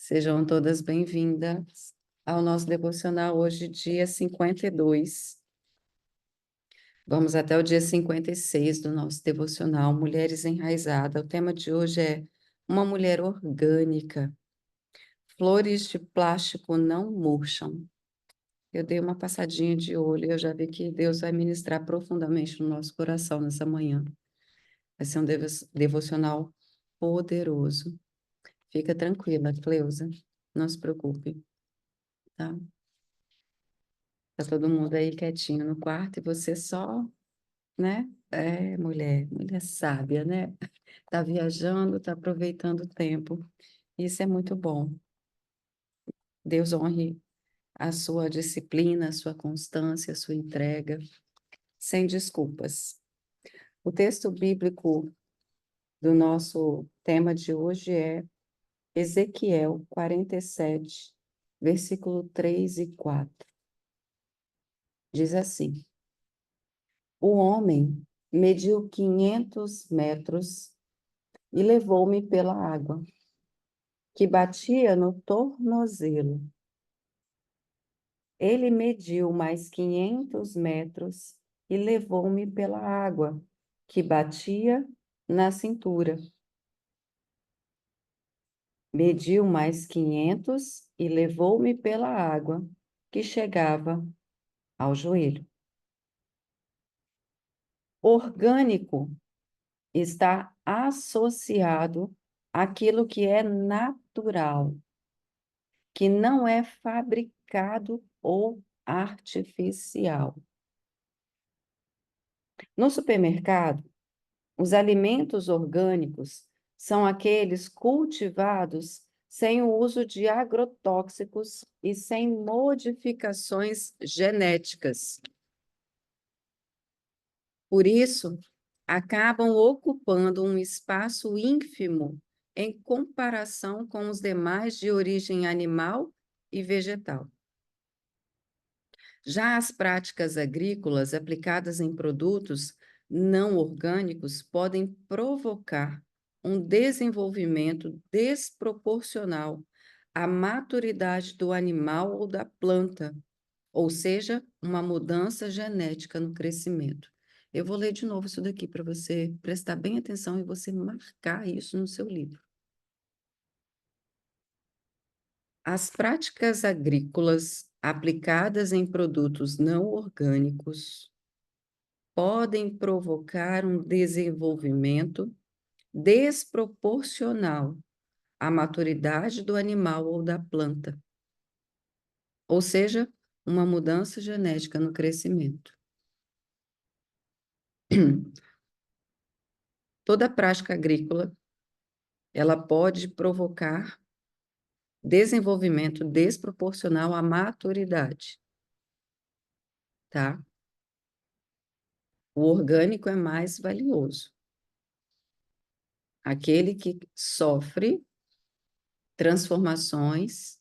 Sejam todas bem-vindas ao nosso devocional hoje, dia 52. Vamos até o dia 56 do nosso devocional, Mulheres Enraizadas. O tema de hoje é uma mulher orgânica. Flores de plástico não murcham. Eu dei uma passadinha de olho e eu já vi que Deus vai ministrar profundamente no nosso coração nessa manhã. Vai ser um devocional poderoso. Fica tranquila, Cleusa. Não se preocupe, tá? Tá todo mundo aí quietinho no quarto e você só, né? É, mulher sábia, né? Tá viajando, tá aproveitando o tempo. Isso é muito bom. Deus honre a sua disciplina, a sua constância, a sua entrega, sem desculpas. O texto bíblico do nosso tema de hoje é Ezequiel 47, versículo 3 e 4. Diz assim: O homem mediu 500 metros e levou-me pela água, que batia no tornozelo. Ele mediu mais 500 metros e levou-me pela água, que batia na cintura. Mediu mais 500 e levou-me pela água, que chegava ao joelho. Orgânico está associado àquilo que é natural, que não é fabricado ou artificial. No supermercado, os alimentos orgânicos são aqueles cultivados sem o uso de agrotóxicos e sem modificações genéticas. Por isso, acabam ocupando um espaço ínfimo em comparação com os demais de origem animal e vegetal. Já as práticas agrícolas aplicadas em produtos não orgânicos podem provocar um desenvolvimento desproporcional à maturidade do animal ou da planta, ou seja, uma mudança genética no crescimento. Eu vou ler de novo isso daqui para você prestar bem atenção e você marcar isso no seu livro. As práticas agrícolas aplicadas em produtos não orgânicos podem provocar um desenvolvimento desproporcional à maturidade do animal ou da planta, ou seja, uma mudança genética no crescimento. Toda prática agrícola, ela pode provocar desenvolvimento desproporcional à maturidade, tá? O orgânico é mais valioso. Aquele que sofre transformações,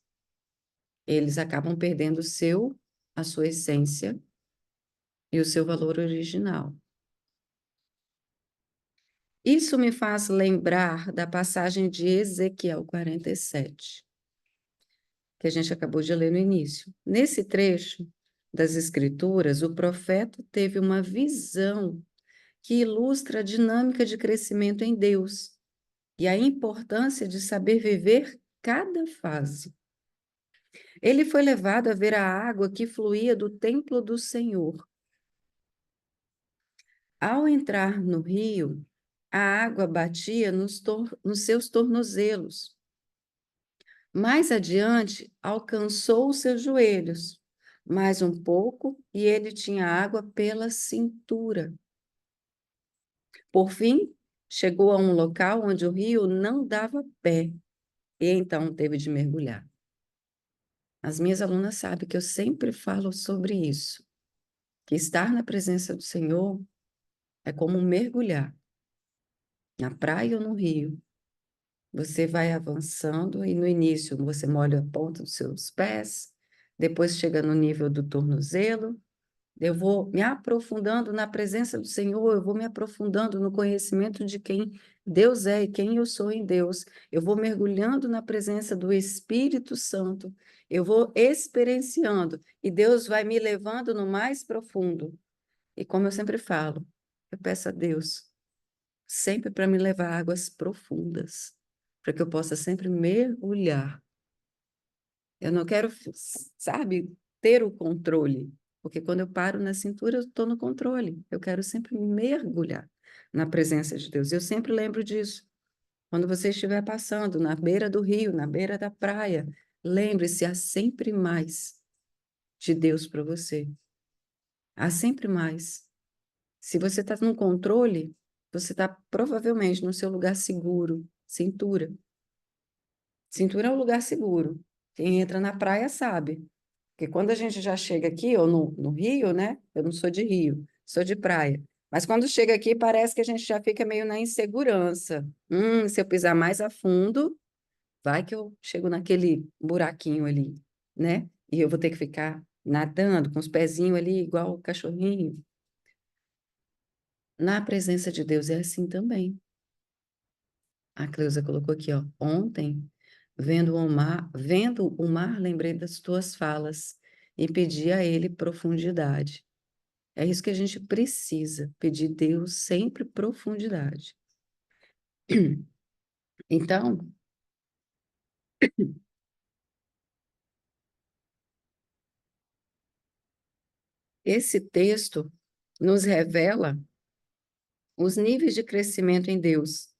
eles acabam perdendo a sua essência e o seu valor original. Isso me faz lembrar da passagem de Ezequiel 47, que a gente acabou de ler no início. Nesse trecho das Escrituras, o profeta teve uma visão que ilustra a dinâmica de crescimento em Deus e a importância de saber viver cada fase. Ele foi levado a ver a água que fluía do templo do Senhor. Ao entrar no rio, a água batia nos seus tornozelos. Mais adiante, alcançou os seus joelhos. Mais um pouco, e ele tinha água pela cintura. Por fim, chegou a um local onde o rio não dava pé, e então teve de mergulhar. As minhas alunas sabem que eu sempre falo sobre isso, que estar na presença do Senhor é como mergulhar na praia ou no rio. Você vai avançando e no início você molha a ponta dos seus pés, depois chega no nível do tornozelo, Eu vou me aprofundando na presença do Senhor, eu vou me aprofundando no conhecimento de quem Deus é e quem eu sou em Deus. Eu vou mergulhando na presença do Espírito Santo, eu vou experienciando e Deus vai me levando no mais profundo. E como eu sempre falo, eu peço a Deus sempre para me levar a águas profundas, para que eu possa sempre mergulhar. Eu não quero, sabe, ter o controle, porque quando eu paro na cintura, eu estou no controle. Eu quero sempre mergulhar na presença de Deus. Eu sempre lembro disso. Quando você estiver passando na beira do rio, na beira da praia, lembre-se, há sempre mais de Deus para você. Há sempre mais. Se você está no controle, você está provavelmente no seu lugar seguro, cintura. Cintura é um lugar seguro. Quem entra na praia sabe. Porque quando a gente já chega aqui, ou no Rio, né? Eu não sou de Rio, sou de praia. Mas quando chega aqui, parece que a gente já fica meio na insegurança. Se eu pisar mais a fundo, vai que eu chego naquele buraquinho ali, né? E eu vou ter que ficar nadando com os pezinhos ali, igual o cachorrinho. Na presença de Deus é assim também. A Cleusa colocou aqui, ó. Ontem, vendo o mar, lembrei das tuas falas e pedi a ele profundidade. É isso que a gente precisa, pedir a Deus sempre profundidade. Então, esse texto nos revela os níveis de crescimento em Deus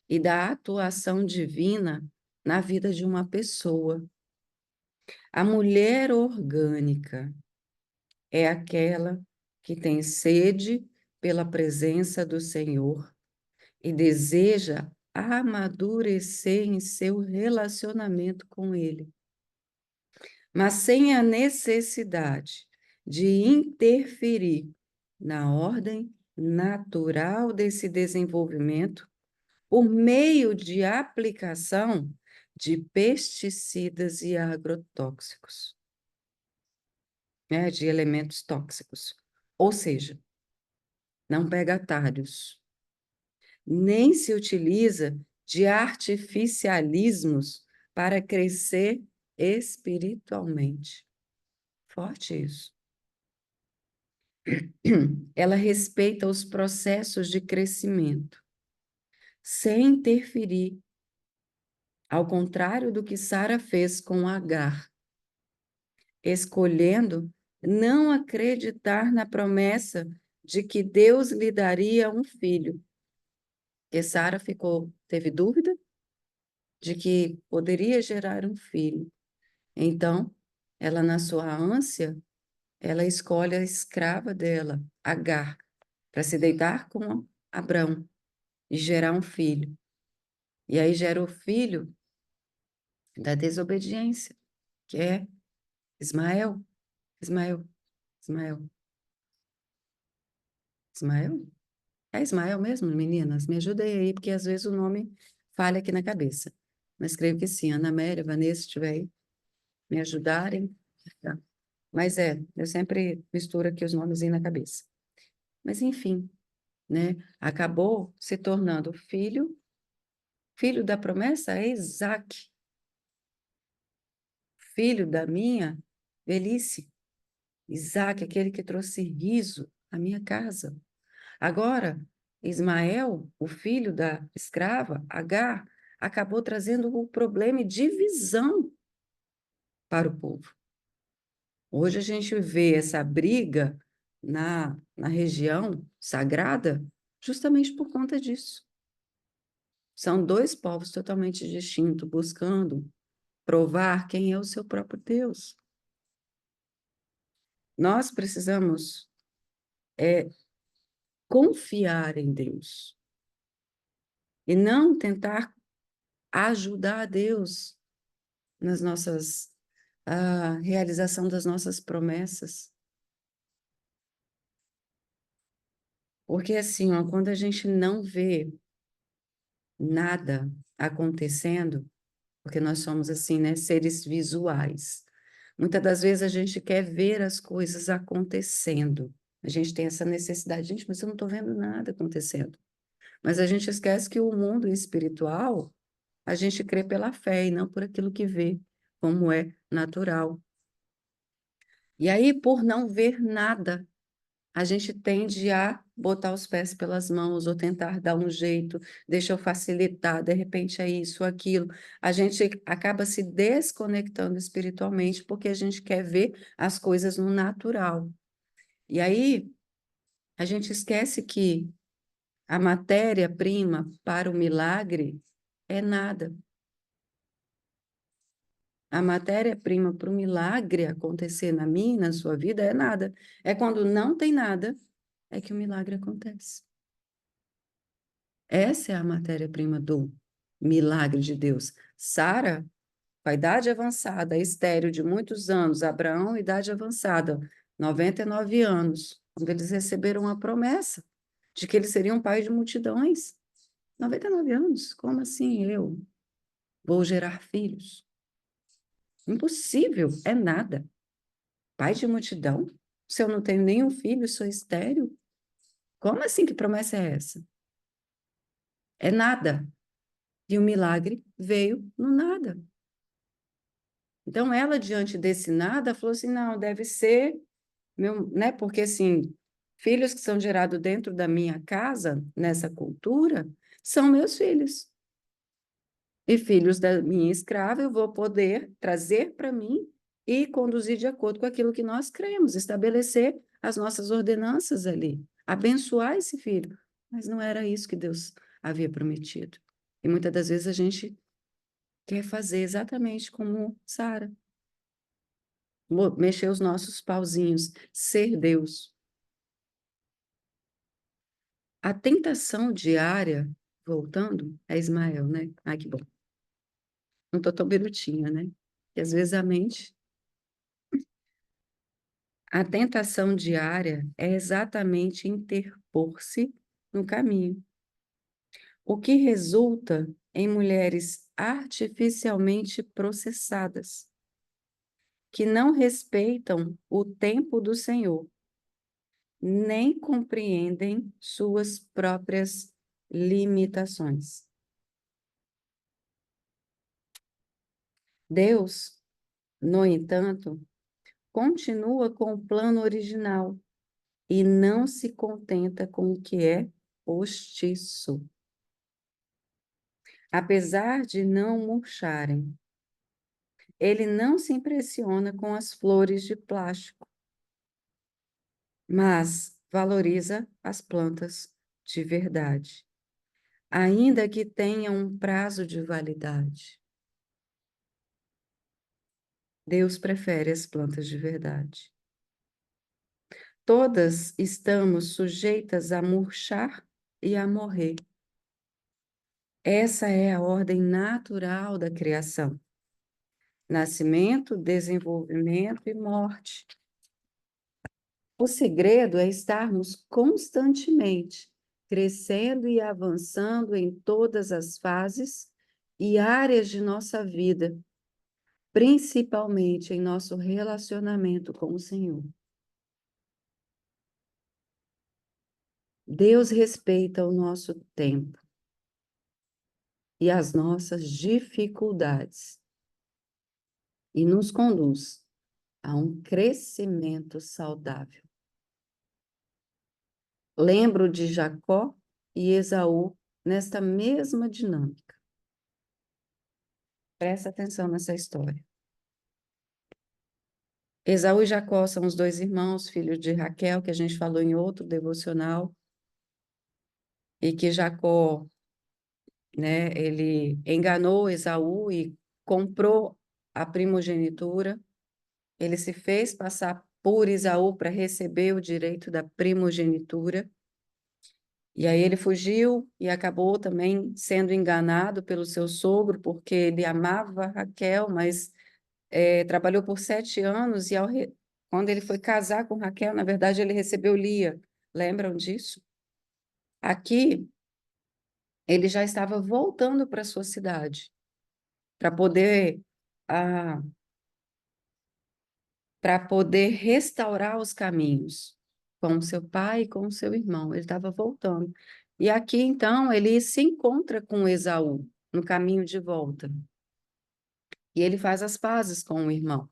e da atuação divina na vida de uma pessoa. A mulher orgânica é aquela que tem sede pela presença do Senhor e deseja amadurecer em seu relacionamento com Ele, mas sem a necessidade de interferir na ordem natural desse desenvolvimento por meio de aplicação de pesticidas e agrotóxicos, né, de elementos tóxicos. Ou seja, não pega atalhos, nem se utiliza de artificialismos para crescer espiritualmente. Forte isso. Ela respeita os processos de crescimento, sem interferir, ao contrário do que Sara fez com Agar, escolhendo não acreditar na promessa de que Deus lhe daria um filho. Porque Sara teve dúvida de que poderia gerar um filho. Então, ela, na sua ânsia, ela escolhe a escrava dela, Agar, para se deitar com Abrão e gerar um filho. E aí gera o filho da desobediência, que é Ismael. Ismael, Ismael, Ismael? É Ismael mesmo, meninas? Me ajudem aí, porque às vezes o nome falha aqui na cabeça. Mas creio que sim. Ana Amélia, Vanessa, se estiver aí, me ajudarem. Tá? Mas eu sempre misturo aqui os nomes aí na cabeça. Mas enfim, né? Acabou se tornando filho da promessa é Isaac, filho da minha velhice. Isaac, aquele que trouxe riso à minha casa. Agora, Ismael, o filho da escrava, Agar, acabou trazendo o problema e divisão para o povo. Hoje a gente vê essa briga na região sagrada justamente por conta disso. São dois povos totalmente distintos, buscando provar quem é o seu próprio Deus. Nós precisamos confiar em Deus e não tentar ajudar a Deus nas nossas realização das nossas promessas. Porque assim, ó, quando a gente não vê nada acontecendo, porque nós somos assim, né, seres visuais. Muitas das vezes a gente quer ver as coisas acontecendo. A gente tem essa necessidade, gente, mas eu não estou vendo nada acontecendo. Mas a gente esquece que o mundo espiritual, a gente crê pela fé e não por aquilo que vê, como é natural. E aí, por não ver nada, a gente tende a botar os pés pelas mãos ou tentar dar um jeito, deixa eu facilitar, de repente é isso, aquilo. A gente acaba se desconectando espiritualmente porque a gente quer ver as coisas no natural. E aí, a gente esquece que a matéria-prima para o milagre é nada. A matéria-prima para o milagre acontecer na minha e na sua vida é nada. É quando não tem nada, é que o milagre acontece. Essa é a matéria-prima do milagre de Deus. Sara, com a idade avançada, estéril de muitos anos, Abraão, idade avançada, 99 anos, quando eles receberam a promessa de que eles seriam pai de multidões. 99 anos? Como assim eu vou gerar filhos? Impossível, é nada. Pai de multidão? Se eu não tenho nenhum filho, sou estéril? Como assim? Que promessa é essa? É nada. E o milagre veio no nada. Então, ela, diante desse nada, falou assim: não, deve ser meu, né? Porque, assim, filhos que são gerados dentro da minha casa, nessa cultura, são meus filhos. E filhos da minha escrava eu vou poder trazer para mim e conduzir de acordo com aquilo que nós cremos, estabelecer as nossas ordenanças ali, abençoar esse filho. Mas não era isso que Deus havia prometido. E muitas das vezes a gente quer fazer exatamente como Sara, mexer os nossos pauzinhos, ser Deus. A tentação diária, voltando, é Ismael, né? Ai, que bom. Não tô tão birutinha, né? E às vezes a mente. A tentação diária é exatamente interpor-se no caminho, o que resulta em mulheres artificialmente processadas, que não respeitam o tempo do Senhor, nem compreendem suas próprias limitações. Deus, no entanto, continua com o plano original e não se contenta com o que é postiço. Apesar de não murcharem, ele não se impressiona com as flores de plástico, mas valoriza as plantas de verdade, ainda que tenham um prazo de validade. Deus prefere as plantas de verdade. Todas estamos sujeitas a murchar e a morrer. Essa é a ordem natural da criação: nascimento, desenvolvimento e morte. O segredo é estarmos constantemente crescendo e avançando em todas as fases e áreas de nossa vida, principalmente em nosso relacionamento com o Senhor. Deus respeita o nosso tempo e as nossas dificuldades e nos conduz a um crescimento saudável. Lembro de Jacó e Esaú nesta mesma dinâmica. Presta atenção nessa história. Esaú e Jacó são os dois irmãos, filhos de Raquel, que a gente falou em outro devocional, e que Jacó, né, ele enganou Esaú e comprou a primogenitura. Ele se fez passar por Esaú para receber o direito da primogenitura. E aí ele fugiu e acabou também sendo enganado pelo seu sogro, porque ele amava Raquel, mas trabalhou por 7 anos e quando ele foi casar com Raquel, na verdade ele recebeu Lia. Lembram disso? Aqui ele já estava voltando para sua cidade para poder ah, para poder restaurar os caminhos. com o seu pai e com o seu irmão. Ele estava voltando. E aqui, então, ele se encontra com Esaú no caminho de volta. E ele faz as pazes com o irmão.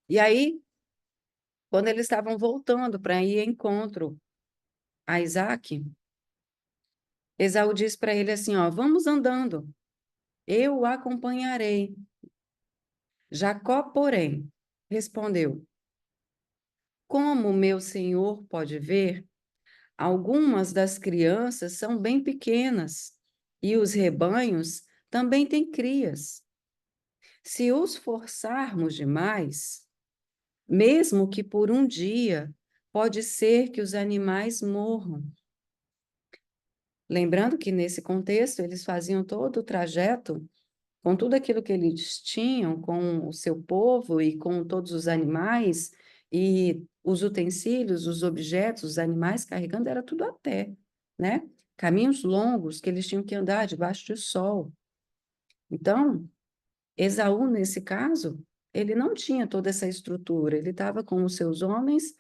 E aí, quando eles estavam voltando para ir ao encontro a Isaque, Esaú diz para ele assim, ó, vamos andando, eu o acompanharei. Jacó, porém, respondeu, como meu senhor pode ver, algumas das crianças são bem pequenas e os rebanhos também têm crias. Se os forçarmos demais, mesmo que por um dia, pode ser que os animais morram. Lembrando que nesse contexto eles faziam todo o trajeto com tudo aquilo que eles tinham, com o seu povo e com todos os animais, e os utensílios, os objetos, os animais carregando, era tudo a pé, né? Caminhos longos que eles tinham que andar debaixo do sol. Então, Esaú, nesse caso, ele não tinha toda essa estrutura, ele estava com os seus homens,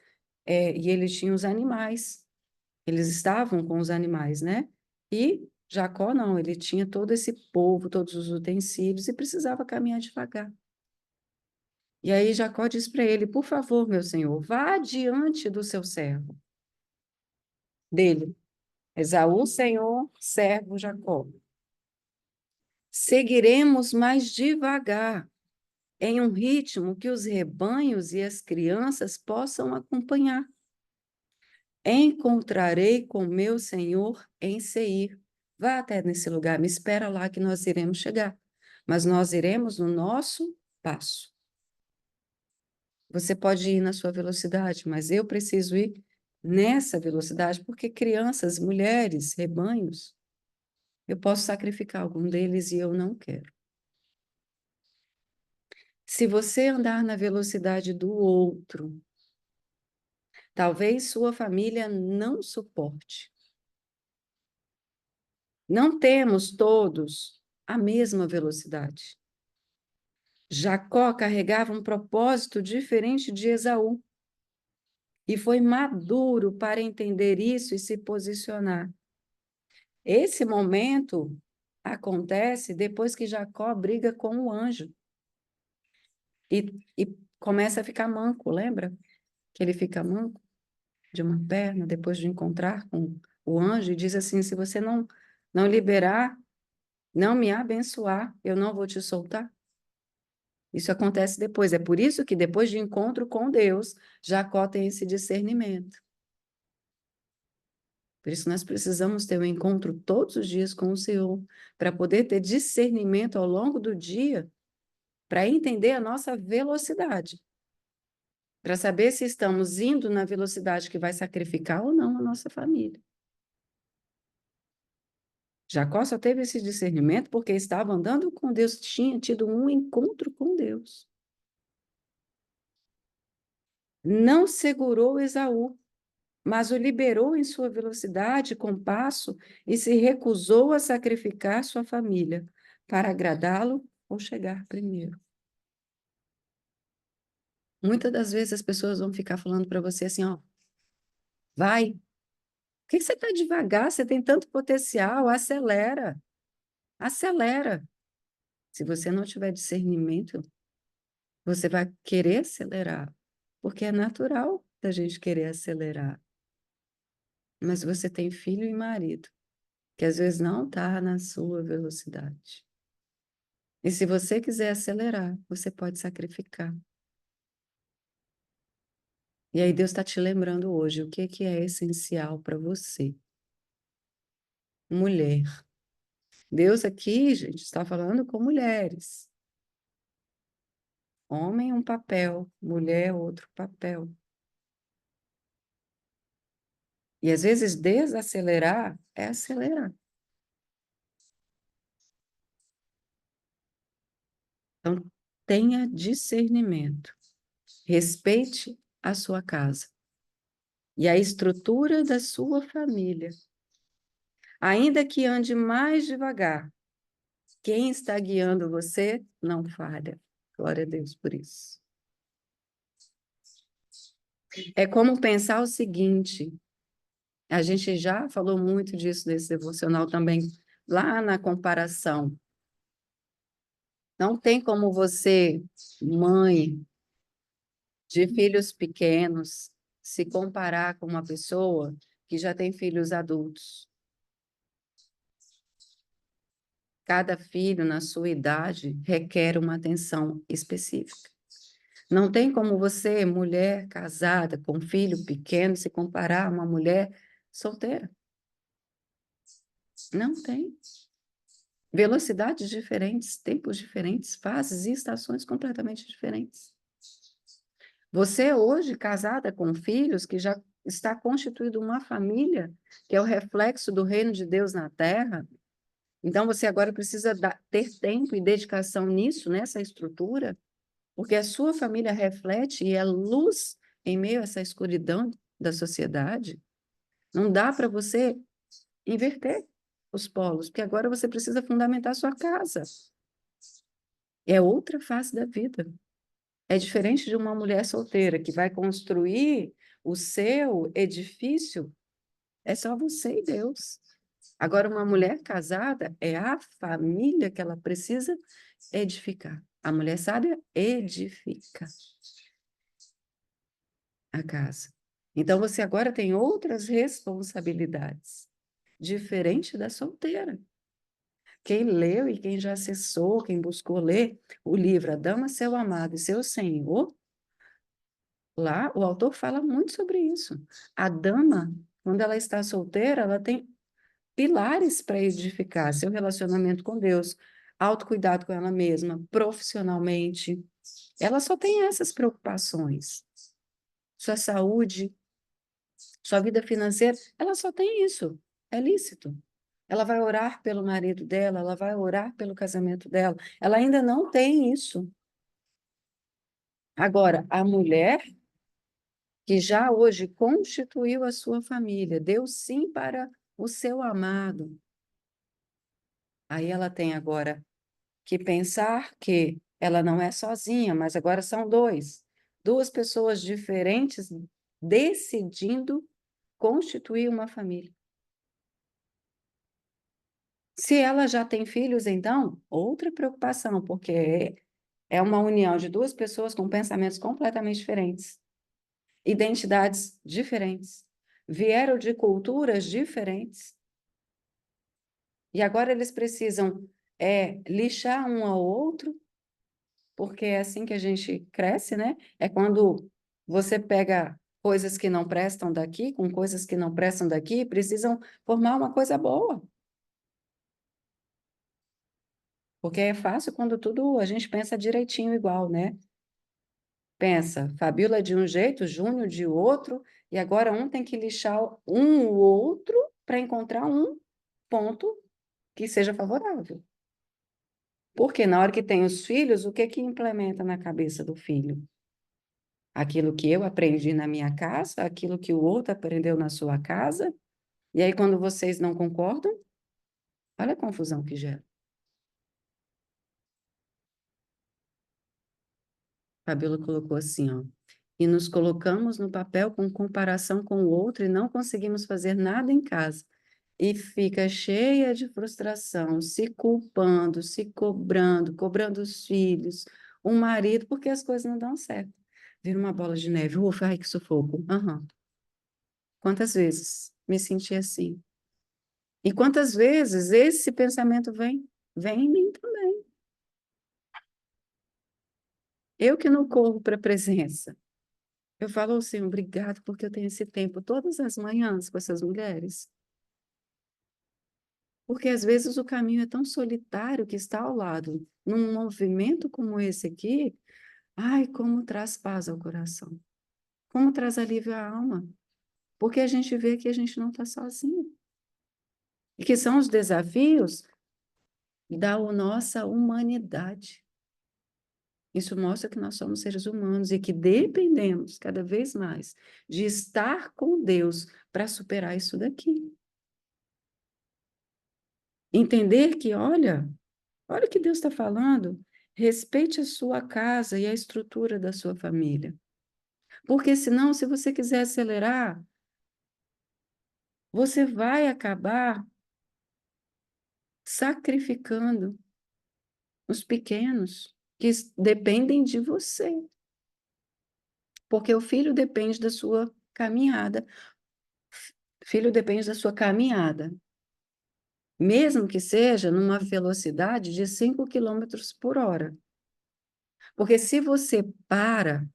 e ele tinha os animais, eles estavam com os animais, né? E Jacó não, ele tinha todo esse povo, todos os utensílios e precisava caminhar devagar. E aí Jacó diz para ele: por favor, meu senhor, vá adiante do seu servo, dele. Esaú, senhor, servo Jacó. Seguiremos mais devagar, em um ritmo que os rebanhos e as crianças possam acompanhar. Encontrarei com meu senhor em Seir. Vá até nesse lugar, me espera lá que nós iremos chegar. Mas nós iremos no nosso passo. Você pode ir na sua velocidade, mas eu preciso ir nessa velocidade, porque crianças, mulheres, rebanhos, eu posso sacrificar algum deles e eu não quero. Se você andar na velocidade do outro, talvez sua família não suporte. Não temos todos a mesma velocidade. Jacó carregava um propósito diferente de Esaú e foi maduro para entender isso e se posicionar. Esse momento acontece depois que Jacó briga com o anjo e começa a ficar manco, lembra? Que ele fica manco de uma perna depois de encontrar com o anjo e diz assim: se você não liberar, não me abençoar, eu não vou te soltar. Isso acontece depois. É por isso que depois de encontro com Deus, Jacó tem esse discernimento. Por isso nós precisamos ter um encontro todos os dias com o Senhor, para poder ter discernimento ao longo do dia, para entender a nossa velocidade, para saber se estamos indo na velocidade que vai sacrificar ou não a nossa família. Jacó só teve esse discernimento porque estava andando com Deus, tinha tido um encontro com Deus. Não segurou Esaú, mas o liberou em sua velocidade com passo e se recusou a sacrificar sua família para agradá-lo ou chegar primeiro. Muitas das vezes as pessoas vão ficar falando para você assim, ó, vai, por que você está devagar? Você tem tanto potencial, acelera, acelera. Se você não tiver discernimento, você vai querer acelerar, porque é natural da gente querer acelerar. Mas você tem filho e marido, que às vezes não está na sua velocidade. E se você quiser acelerar, você pode sacrificar. E aí Deus está te lembrando hoje o que é essencial para você. Mulher. Deus aqui, gente, está falando com mulheres. Homem, um papel, mulher, outro papel. E às vezes desacelerar é acelerar. Então, tenha discernimento. Respeite a sua casa e a estrutura da sua família. Ainda que ande mais devagar, quem está guiando você não falha. Glória a Deus por isso. É como pensar o seguinte, a gente já falou muito disso nesse devocional também, lá na comparação. Não tem como você, mãe de filhos pequenos, se comparar com uma pessoa que já tem filhos adultos. Cada filho, na sua idade, requer uma atenção específica. Não tem como você, mulher casada com filho pequeno, se comparar a uma mulher solteira. Não tem. Velocidades diferentes, tempos diferentes, fases e estações completamente diferentes. Você hoje, casada com filhos, que já está constituído uma família, que é o reflexo do reino de Deus na terra, então você agora precisa ter tempo e dedicação nisso, nessa estrutura, porque a sua família reflete e é luz em meio a essa escuridão da sociedade. Não dá para você inverter os polos, porque agora você precisa fundamentar a sua casa. É outra face da vida. É diferente de uma mulher solteira que vai construir o seu edifício, é só você e Deus. Agora, uma mulher casada é a família que ela precisa edificar. A mulher sábia edifica a casa. Então, você agora tem outras responsabilidades, diferente da solteira. Quem leu e quem já acessou, quem buscou ler o livro A Dama, Seu Amado e Seu Senhor, lá o autor fala muito sobre isso. A dama, quando ela está solteira, ela tem pilares para edificar seu relacionamento com Deus, autocuidado com ela mesma, profissionalmente. Ela só tem essas preocupações. Sua saúde, sua vida financeira, ela só tem isso. É lícito. Ela vai orar pelo marido dela, ela vai orar pelo casamento dela. Ela ainda não tem isso. Agora, a mulher que já hoje constituiu a sua família, deu sim para o seu amado. Aí ela tem agora que pensar que ela não é sozinha, mas agora são dois. Duas pessoas diferentes decidindo constituir uma família. Se ela já tem filhos, então, outra preocupação, porque é uma união de duas pessoas com pensamentos completamente diferentes, identidades diferentes, vieram de culturas diferentes, e agora eles precisam lixar um ao outro, porque é assim que a gente cresce, né? É quando você pega coisas que não prestam daqui, com coisas que não prestam daqui, precisam formar uma coisa boa. Porque é fácil quando tudo a gente pensa direitinho igual, né? Pensa, Fabíola de um jeito, Júnior de outro, e agora um tem que lixar o outro para encontrar um ponto que seja favorável. Porque na hora que tem os filhos, o que que implementa na cabeça do filho? Aquilo que eu aprendi na minha casa, aquilo que o outro aprendeu na sua casa, e aí quando vocês não concordam, olha a confusão que gera. Fabíola colocou assim, ó. E nos colocamos no papel com comparação com o outro e não conseguimos fazer nada em casa. E fica cheia de frustração, se culpando, se cobrando, cobrando os filhos, o marido, porque as coisas não dão certo. Vira uma bola de neve. Ufa, ai, que sufoco. Aham. Quantas vezes me senti assim? E quantas vezes esse pensamento vem? Vem em mim também. Eu que não corro para a presença. Eu falo assim, obrigado, porque eu tenho esse tempo todas as manhãs com essas mulheres. Porque às vezes o caminho é tão solitário que está ao lado. Num movimento como esse aqui, ai, como traz paz ao coração. Como traz alívio à alma. Porque a gente vê que a gente não está sozinho. E que são os desafios da nossa humanidade. Isso mostra que nós somos seres humanos e que dependemos cada vez mais de estar com Deus para superar isso daqui. Entender que, olha o que Deus está falando, respeite a sua casa e a estrutura da sua família. Porque senão, se você quiser acelerar, você vai acabar sacrificando os pequenos que dependem de você. Porque o filho depende da sua caminhada. Filho depende da sua caminhada. Mesmo que seja numa velocidade de 5 quilômetros por hora. Porque se você para,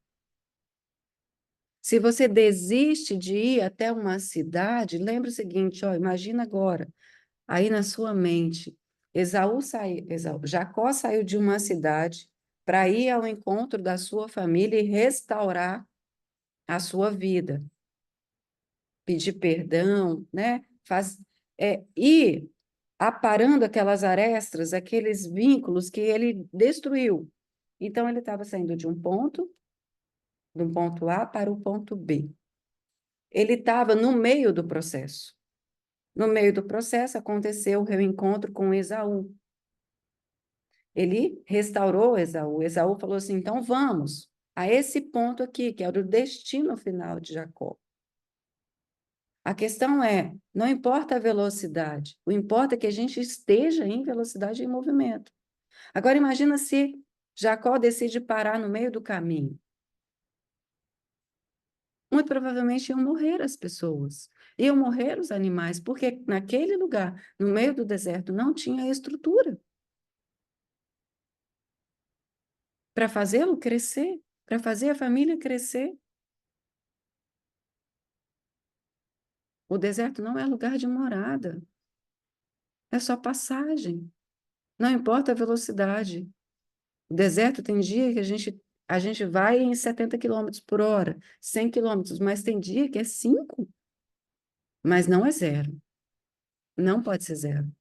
se você desiste de ir até uma cidade, lembra o seguinte, ó, imagina agora, aí na sua mente, Jacó saiu de uma cidade para ir ao encontro da sua família e restaurar a sua vida, pedir perdão, né? Ir aparando aquelas arestas, aqueles vínculos que ele destruiu. Então, ele estava saindo do ponto A para o ponto B. Ele estava no meio do processo. No meio do processo, aconteceu o reencontro com Esaú. Ele restaurou Esaú. Esaú falou assim: então vamos a esse ponto aqui, que era o destino final de Jacó. A questão é: não importa a velocidade, o importa é que a gente esteja em velocidade e em movimento. Agora, imagina se Jacó decide parar no meio do caminho. Muito provavelmente iam morrer as pessoas, iam morrer os animais, porque naquele lugar, no meio do deserto, não tinha estrutura para fazê-lo crescer, para fazer a família crescer. O deserto não é lugar de morada, é só passagem. Não importa a velocidade. O deserto tem dia que a gente vai em 70 quilômetros por hora, 100 quilômetros, mas tem dia que é 5, mas não é zero. Não pode ser zero.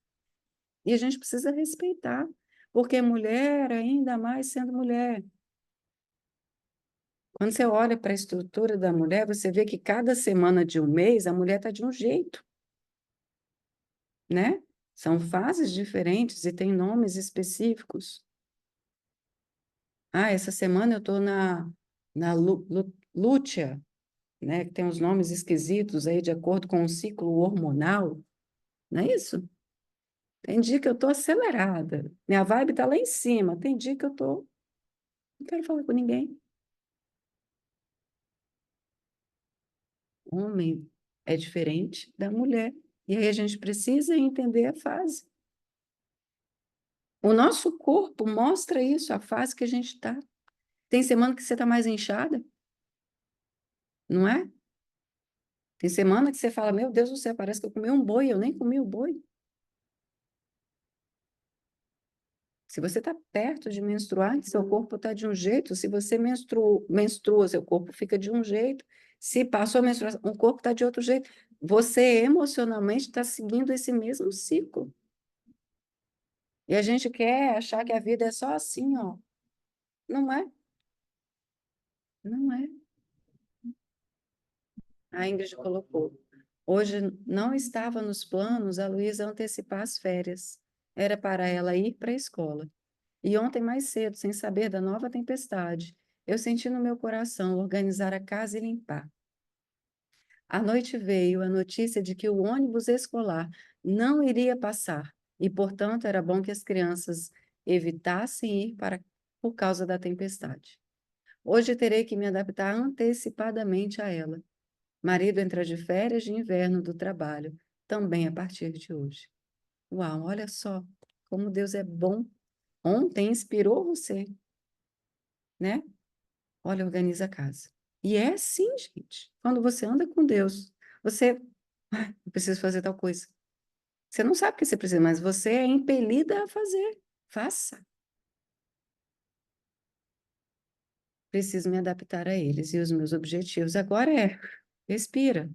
E a gente precisa respeitar, porque mulher, ainda mais sendo mulher. Quando você olha para a estrutura da mulher, você vê que cada semana de um mês a mulher está de um jeito, né? São fases diferentes e tem nomes específicos. Ah, essa semana eu estou na lútea, né? Que tem uns nomes esquisitos aí de acordo com o ciclo hormonal, não é isso? Tem dia que eu estou acelerada, minha vibe está lá em cima, tem dia que eu estou, não quero falar com ninguém. Homem é diferente da mulher. E aí a gente precisa entender a fase. O nosso corpo mostra isso, a fase que a gente está. Tem semana que você está mais inchada, não é? Tem semana que você fala, meu Deus do céu, parece que eu comi um boi, eu nem comi o boi. Se você está perto de menstruar, seu corpo está de um jeito. Se você menstrua, seu corpo fica de um jeito. Se passou a menstruação, o corpo está de outro jeito. Você emocionalmente está seguindo esse mesmo ciclo. E a gente quer achar que a vida é só assim, ó. Não é, não é. A Ingrid colocou. Hoje não estava nos planos a Luísa antecipar as férias. Era para ela ir para a escola. E ontem mais cedo, sem saber da nova tempestade, eu senti no meu coração organizar a casa e limpar. À noite veio a notícia de que o ônibus escolar não iria passar e, portanto, era bom que as crianças evitassem ir por causa da tempestade. Hoje terei que me adaptar antecipadamente a ela. Marido entra de férias de inverno do trabalho, também a partir de hoje. Uau, olha só como Deus é bom. Ontem inspirou você, né? Olha, organiza a casa. E é assim, gente. Quando você anda com Deus, você, eu preciso fazer tal coisa. Você não sabe o que você precisa, mas você é impelida a fazer. Faça. Preciso me adaptar a eles e os meus objetivos agora é respira.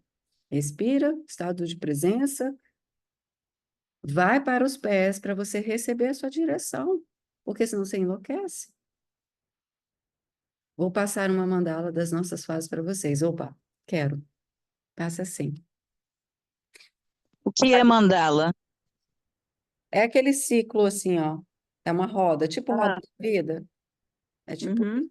Respira, estado de presença, vai para os pés para você receber a sua direção, porque senão você enlouquece. Vou passar uma mandala das nossas fases para vocês. Opa, quero. Passa assim. O que é mandala? É aquele ciclo assim, ó. É uma roda, tipo roda Ah, da vida. É tipo, uhum.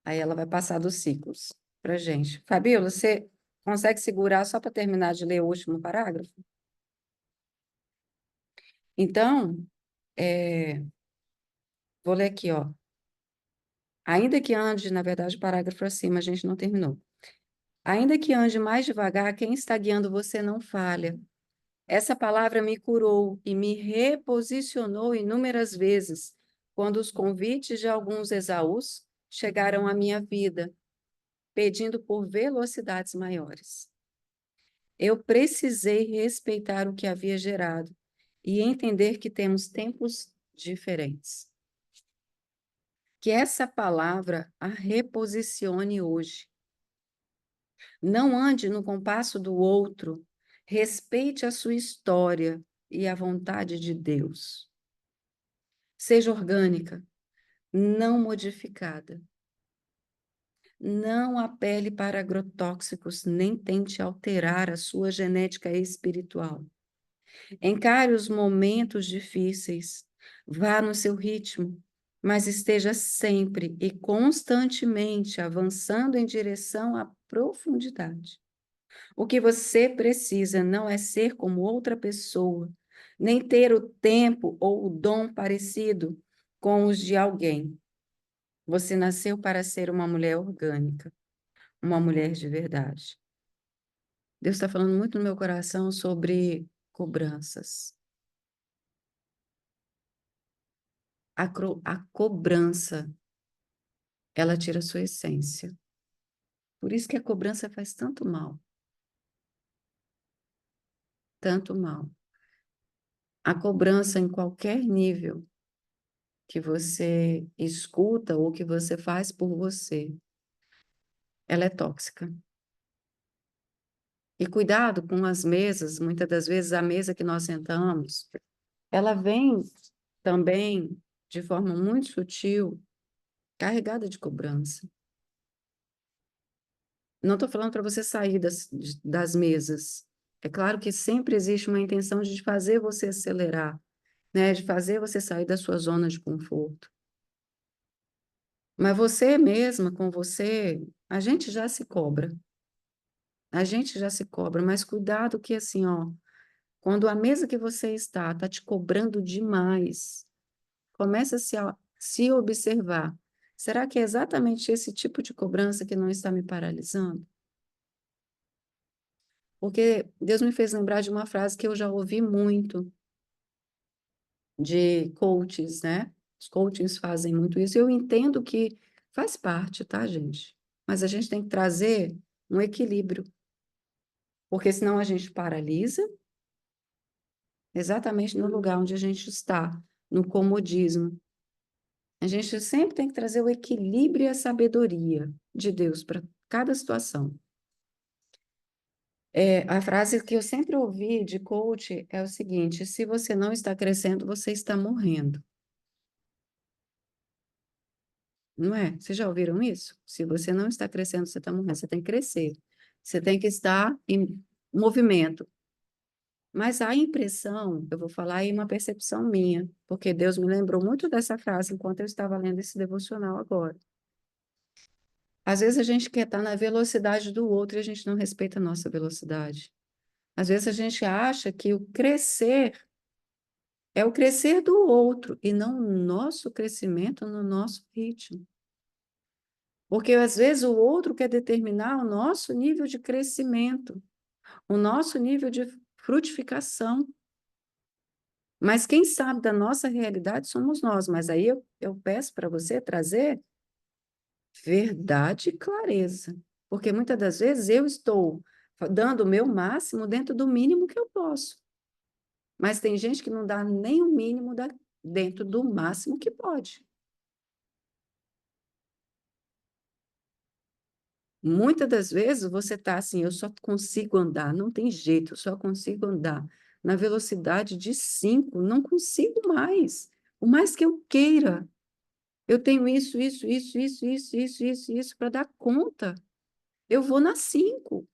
Aí ela vai passar dos ciclos para gente. Fabíola, você consegue segurar só para terminar de ler o último parágrafo? Então, vou ler aqui, ó. Ainda que ande, na verdade, o parágrafo acima, a gente não terminou. Ainda que ande mais devagar, quem está guiando você não falha. Essa palavra me curou e me reposicionou inúmeras vezes, quando os convites de alguns Esaús chegaram à minha vida, pedindo por velocidades maiores. Eu precisei respeitar o que havia gerado e entender que temos tempos diferentes. Que essa palavra a reposicione hoje. Não ande no compasso do outro, respeite a sua história e a vontade de Deus. Seja orgânica, não modificada. Não apele para agrotóxicos, nem tente alterar a sua genética espiritual. Encare os momentos difíceis, vá no seu ritmo, mas esteja sempre e constantemente avançando em direção à profundidade. O que você precisa não é ser como outra pessoa, nem ter o tempo ou o dom parecido com os de alguém. Você nasceu para ser uma mulher orgânica, uma mulher de verdade. Deus está falando muito no meu coração sobre cobranças. A cobrança, ela tira a sua essência. Por isso que a cobrança faz tanto mal. Tanto mal. A cobrança em qualquer nível que você escuta ou que você faz por você, ela é tóxica. E cuidado com as mesas, muitas das vezes a mesa que nós sentamos, ela vem também de forma muito sutil, carregada de cobrança. Não estou falando para você sair das mesas. É claro que sempre existe uma intenção de fazer você acelerar, né? De fazer você sair da sua zona de conforto. Mas você mesma, com você, a gente já se cobra. A gente já se cobra, mas cuidado que assim, ó, quando a mesa que você está te cobrando demais, começa a se observar. Será que é exatamente esse tipo de cobrança que não está me paralisando? Porque Deus me fez lembrar de uma frase que eu já ouvi muito de coaches, né? Os coaches fazem muito isso. Eu entendo que faz parte, tá, gente? Mas a gente tem que trazer um equilíbrio, porque senão a gente paralisa exatamente no lugar onde a gente está, no comodismo. A gente sempre tem que trazer o equilíbrio e a sabedoria de Deus para cada situação. A frase que eu sempre ouvi de coach é o seguinte: se você não está crescendo, você está morrendo. Não é? Vocês já ouviram isso? Se você não está crescendo, você está morrendo. Você tem que crescer. Você tem que estar em movimento. Mas a impressão, eu vou falar aí uma percepção minha, porque Deus me lembrou muito dessa frase enquanto eu estava lendo esse devocional agora. Às vezes a gente quer estar na velocidade do outro e a gente não respeita a nossa velocidade. Às vezes a gente acha que o crescer é o crescer do outro e não o nosso crescimento no nosso ritmo. Porque às vezes o outro quer determinar o nosso nível de crescimento, o nosso nível de frutificação. Mas quem sabe da nossa realidade somos nós. Mas aí eu peço para você trazer verdade e clareza. Porque muitas das vezes eu estou dando o meu máximo dentro do mínimo que eu posso. Mas tem gente que não dá nem o mínimo dentro do máximo que pode. Muitas das vezes você está assim, eu só consigo andar, não tem jeito, eu só consigo andar na velocidade de 5, não consigo mais. O mais que eu queira, eu tenho isso para dar conta. Eu vou na 5.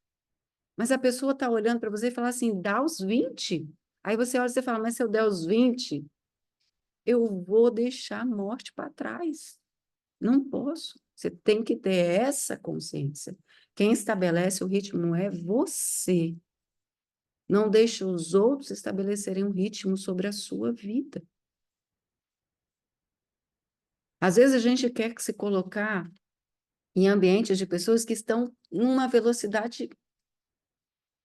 Mas a pessoa está olhando para você e fala assim, dá os 20. Aí você olha e você fala, mas se eu der os 20, eu vou deixar a morte para trás. Não posso. Você tem que ter essa consciência. Quem estabelece o ritmo é você. Não deixe os outros estabelecerem um ritmo sobre a sua vida. Às vezes a gente quer se colocar em ambientes de pessoas que estão numa velocidade,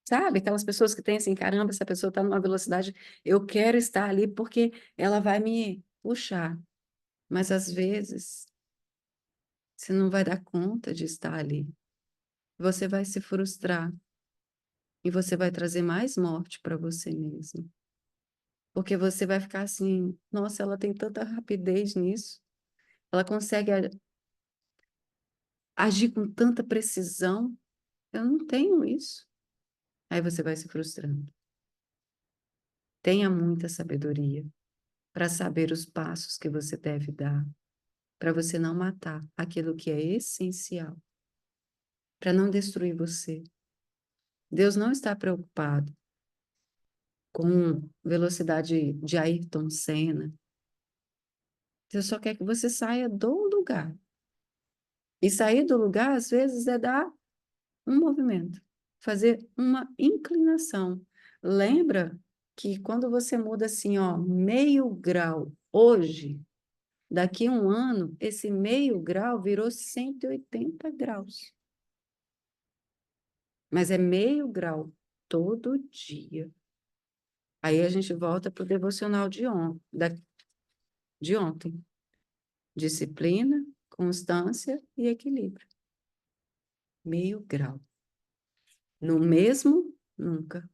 sabe? Aquelas pessoas que têm assim, caramba, essa pessoa está numa velocidade, eu quero estar ali porque ela vai me puxar. Mas às vezes você não vai dar conta de estar ali. Você vai se frustrar e você vai trazer mais morte para você mesmo. Porque você vai ficar assim, nossa, ela tem tanta rapidez nisso, ela consegue agir com tanta precisão, eu não tenho isso. Aí você vai se frustrando. Tenha muita sabedoria para saber os passos que você deve dar, para você não matar aquilo que é essencial, para não destruir você. Deus não está preocupado com velocidade de Ayrton Senna. Deus só quer que você saia do lugar. E sair do lugar, às vezes, é dar um movimento, fazer uma inclinação. Lembra que quando você muda assim, ó, meio grau hoje, daqui a um ano, esse meio grau virou 180 graus. Mas é meio grau todo dia. Aí a gente volta para o devocional de ontem. Disciplina, constância e equilíbrio. Meio grau. No mesmo, nunca.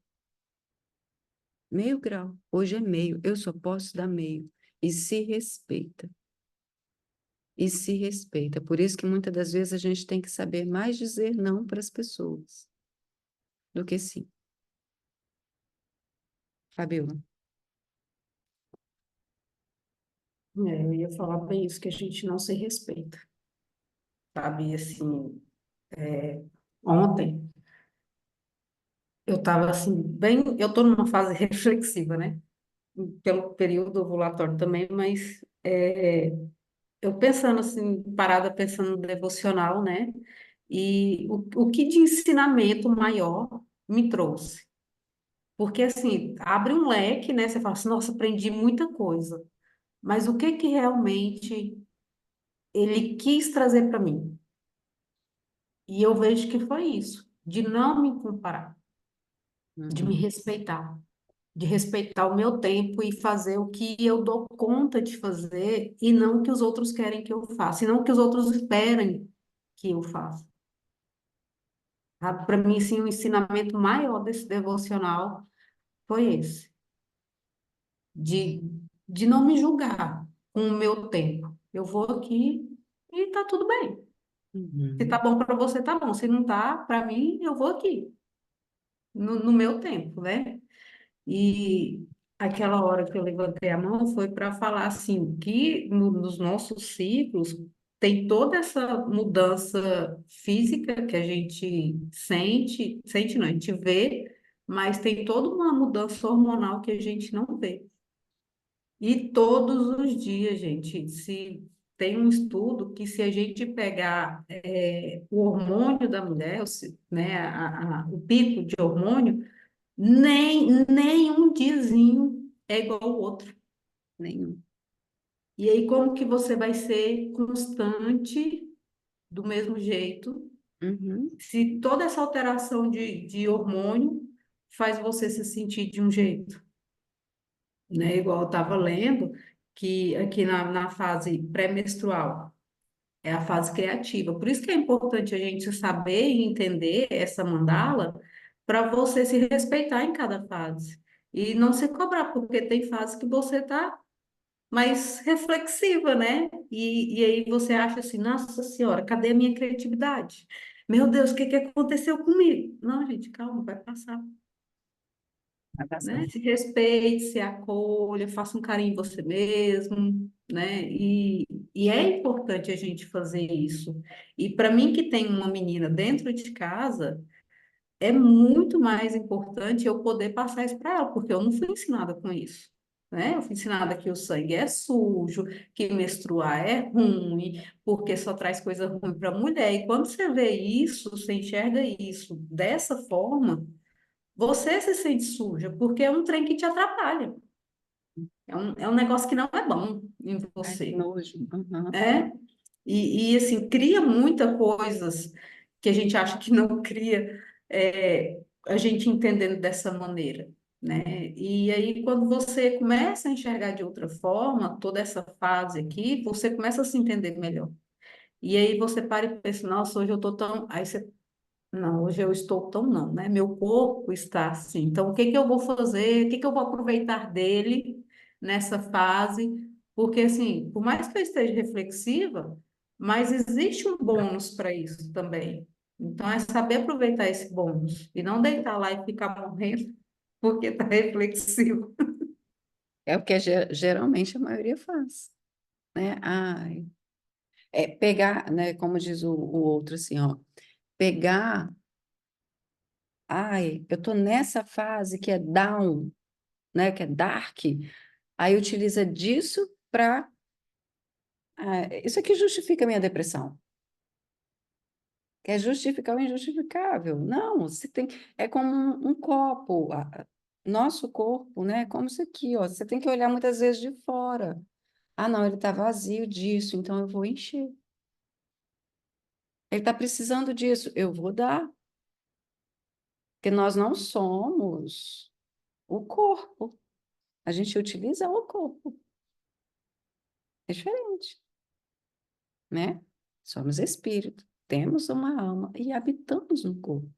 Meio grau. Hoje é meio. Eu só posso dar meio. E se respeita. E se respeita. Por isso que muitas das vezes a gente tem que saber mais dizer não para as pessoas do que sim. Fabiola. Eu ia falar bem isso, que a gente não se respeita, sabe? Assim, ontem eu estava assim, bem, eu estou numa fase reflexiva, né? Pelo período ovulatório também, mas eu pensando assim, parada pensando no devocional, né? E o que de ensinamento maior me trouxe? Porque assim, abre um leque, né? Você fala assim, nossa, aprendi muita coisa. Mas o que que realmente ele quis trazer para mim? E eu vejo que foi isso, de não me comparar, de me Uhum. respeitar, de respeitar o meu tempo e fazer o que eu dou conta de fazer e não o que os outros querem que eu faça, e não o que os outros esperem que eu faça. Para mim, sim, o ensinamento maior desse devocional foi esse, de, de não me julgar com o meu tempo. Eu vou aqui e tá tudo bem. Se tá Uhum. bom para você, tá bom. Se não tá, para mim, eu vou aqui, no meu tempo, né? E aquela hora que eu levantei a mão foi para falar assim, que nos nossos ciclos tem toda essa mudança física que a gente sente não, a gente vê, mas tem toda uma mudança hormonal que a gente não vê. E todos os dias, gente, se tem um estudo que se a gente pegar o hormônio da mulher, né, o pico de hormônio, nem um diazinho é igual ao outro. Nenhum. E aí, como que você vai ser constante do mesmo jeito, Uhum. se toda essa alteração de hormônio faz você se sentir de um jeito, né? Igual eu estava lendo, que aqui na fase pré-menstrual é a fase criativa. Por isso que é importante a gente saber e entender essa mandala para você se respeitar em cada fase. E não se cobrar, porque tem fase que você está mais reflexiva, né? E aí você acha assim, nossa senhora, cadê a minha criatividade? Meu Deus, o que que aconteceu comigo? Não, gente, calma, vai passar, Vai passar. né? Se respeite, se acolha, faça um carinho em você mesmo, né? E é importante a gente fazer isso. E para mim, que tem uma menina dentro de casa, é muito mais importante eu poder passar isso para ela, porque eu não fui ensinada com isso. né? Eu fui ensinada que o sangue é sujo, que menstruar é ruim, porque só traz coisa ruim para a mulher. E quando você vê isso, você enxerga isso dessa forma, você se sente suja, porque é um trem que te atrapalha. É um negócio que não é bom em Ai, que você. nojo. Uhum. É, assim, cria muitas coisas que a gente acha que não cria, a gente entendendo dessa maneira, né? E aí, quando você começa a enxergar de outra forma, toda essa fase aqui, você começa a se entender melhor. E aí você para e pensa, nossa, hoje eu tô tão... Aí você, não, hoje eu estou tão não, né? Meu corpo está assim. Então, o que que eu vou fazer? O que que eu vou aproveitar dele nessa fase? Porque, assim, por mais que eu esteja reflexiva, mas existe um bônus para isso também. Então, é saber aproveitar esse bônus e não deitar lá e ficar morrendo porque está reflexivo. É o que geralmente a maioria faz, né? Ai, é pegar, né? Como diz o outro assim, ó, pegar, ai, eu tô nessa fase que é down, né? Que é dark, aí utiliza disso para, isso aqui justifica a minha depressão. Quer justificar o injustificável? Não, você tem, é como um copo, nosso corpo, né? É como isso aqui, ó. Você tem que olhar muitas vezes de fora. Ah, não, ele está vazio disso, então eu vou encher. Ele está precisando disso, eu vou dar. Porque nós não somos o corpo. A gente utiliza o corpo. É diferente, né? Somos espírito, temos uma alma e habitamos no corpo.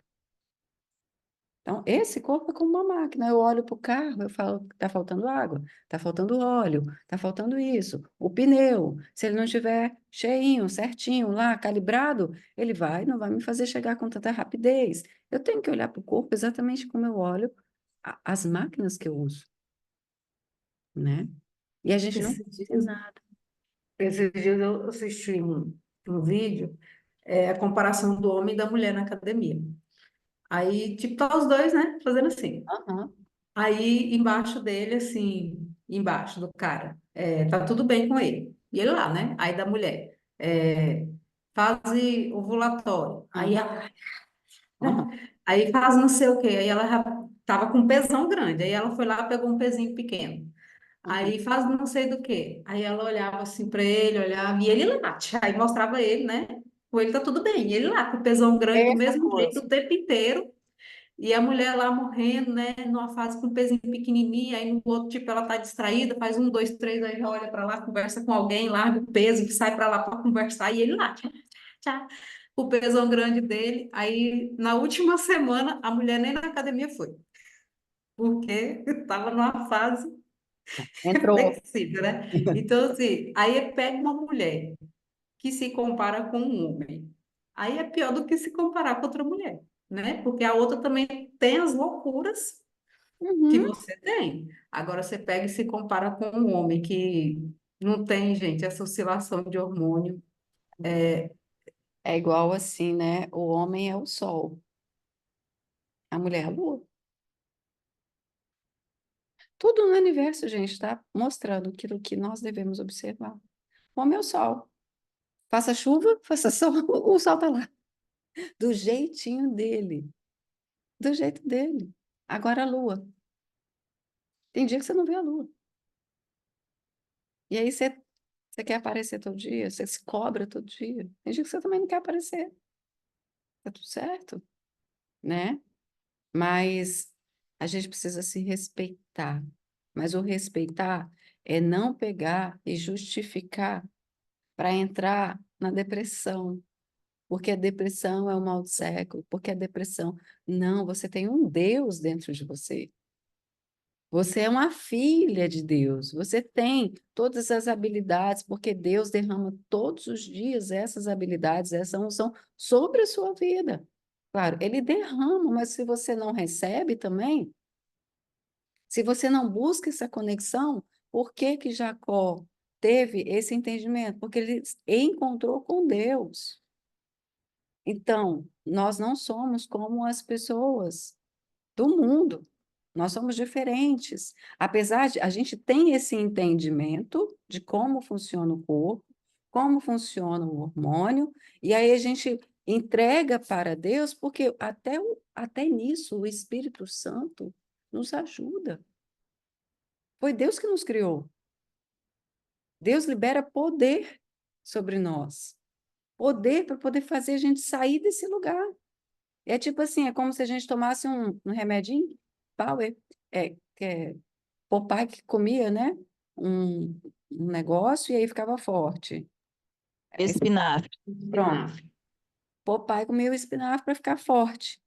Então, esse corpo é como uma máquina. Eu olho para o carro, eu falo, está faltando água, está faltando óleo, está faltando isso. O pneu, se ele não estiver cheinho, certinho, lá, calibrado, ele não vai me fazer chegar com tanta rapidez. Eu tenho que olhar para o corpo exatamente como eu olho as máquinas que eu uso, né? E a gente não Esses pode ser dias, nada. esses dias eu assisti um vídeo, a comparação do homem e da mulher na academia. Aí, tipo, tá os dois, né, fazendo assim. Aham, Aí, embaixo dele, assim, embaixo do cara, tá tudo bem com ele. E ele lá, né? Aí da mulher, fase ovulatório. Aí, aham, aham, aí faz não sei o quê. Aí ela já tava com um pesão grande. Aí ela foi lá, pegou um pezinho pequeno. aham. Aí faz não sei do quê. Aí ela olhava assim para ele, olhava, e ele lá. Aí mostrava ele, né? Com ele tá tudo bem. E ele lá, com o pesão grande do Mesma mesmo jeito coisa. o tempo inteiro. E a mulher lá morrendo, né? Numa fase com um pezinho pequenininho, aí no outro, tipo, ela tá distraída, faz um, dois, três, aí já olha para lá, conversa com alguém, larga o peso, que sai para lá para conversar, e ele lá, tchá, tchá, o pesão grande dele. Aí, na última semana, a mulher nem na academia foi, porque estava numa fase Entrou. flexível, né? Então, assim, aí pega uma mulher que se compara com um homem. Aí é pior do que se comparar com outra mulher, né? Porque a outra também tem as loucuras que Uhum. você tem. Agora você pega e se compara com um homem que não tem, gente, essa oscilação de hormônio. É igual assim, né? O homem é o sol, a mulher é a lua. Tudo no universo, gente, está mostrando aquilo que nós devemos observar. O homem é o sol. Faça chuva, faça sol, o sol está lá. Do jeitinho dele. Do jeito dele. Agora a lua. Tem dia que você não vê a lua. E aí você quer aparecer todo dia, você se cobra todo dia. Tem dia que você também não quer aparecer. Tá tudo certo, né? Mas a gente precisa se respeitar. Mas o respeitar é não pegar e justificar para entrar na depressão, porque a depressão é o mal do século, porque a depressão. Não, você tem um Deus dentro de você. Você é uma filha de Deus. Você tem todas as habilidades, porque Deus derrama todos os dias essas habilidades, essa unção sobre a sua vida. Claro, ele derrama, mas se você não recebe também, se você não busca essa conexão, por que que Jacó teve esse entendimento? Porque ele encontrou com Deus. Então, nós não somos como as pessoas do mundo. Nós somos diferentes. Apesar de a gente tem esse entendimento de como funciona o corpo, como funciona o hormônio, e aí a gente entrega para Deus, porque até nisso o Espírito Santo nos ajuda. Foi Deus que nos criou. Deus libera poder sobre nós. Poder para poder fazer a gente sair desse lugar. É tipo assim, é como se a gente tomasse um remedinho, Power, que é Popeye que comia, né? Um, um negócio e aí ficava forte. Espinafre. Pronto. Popeye comia o espinafre para ficar forte.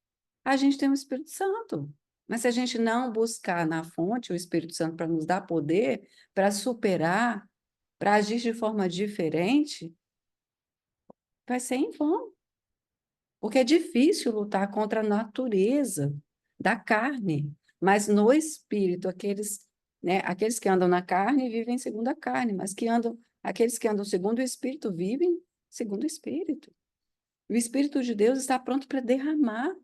A gente tem o Espírito Santo. Mas se a gente não buscar na fonte o Espírito Santo para nos dar poder, para superar, para agir de forma diferente, vai ser em vão. Porque é difícil lutar contra a natureza da carne, mas no espírito, aqueles que andam na carne vivem segundo a carne, mas aqueles que andam segundo o espírito vivem segundo o espírito. O Espírito de Deus está pronto para derramar.